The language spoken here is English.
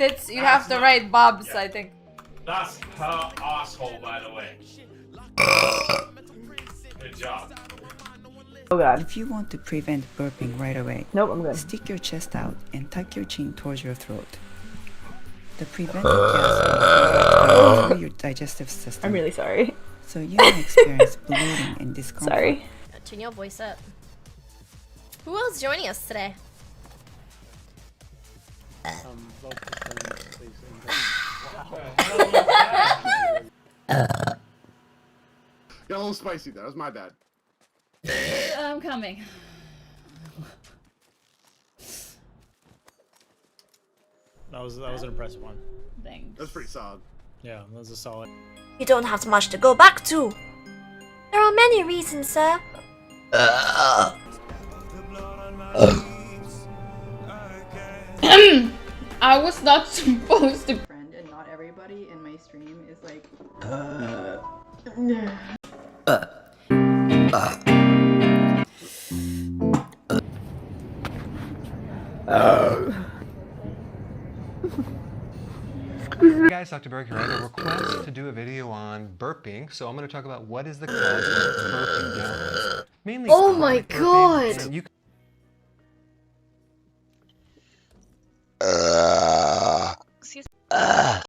tits, you have to write Bob's, I think. That's her asshole, by the way. Good job. Oh god. If you want to prevent burping right away, Nope, I'm good. stick your chest out and tuck your chin towards your throat. The prevented gas will through your digestive system. I'm really sorry. So you may experience bloating and discomfort. Sorry. Turn your voice up. Who else joining us today? Got a little spicy there. That was my bad. I'm coming. That was an impressive one. Thanks. That's pretty solid. Yeah, that was a solid. You don't have much to go back to. There are many reasons, sir. I was not supposed to. Friend, and not everybody in my stream is like. Hey guys, Dr. Berg here. I had a request to do a video on burping, so I'm going to talk about what is the cause of burping down. Mainly Oh my burping, god! and you Excuse me.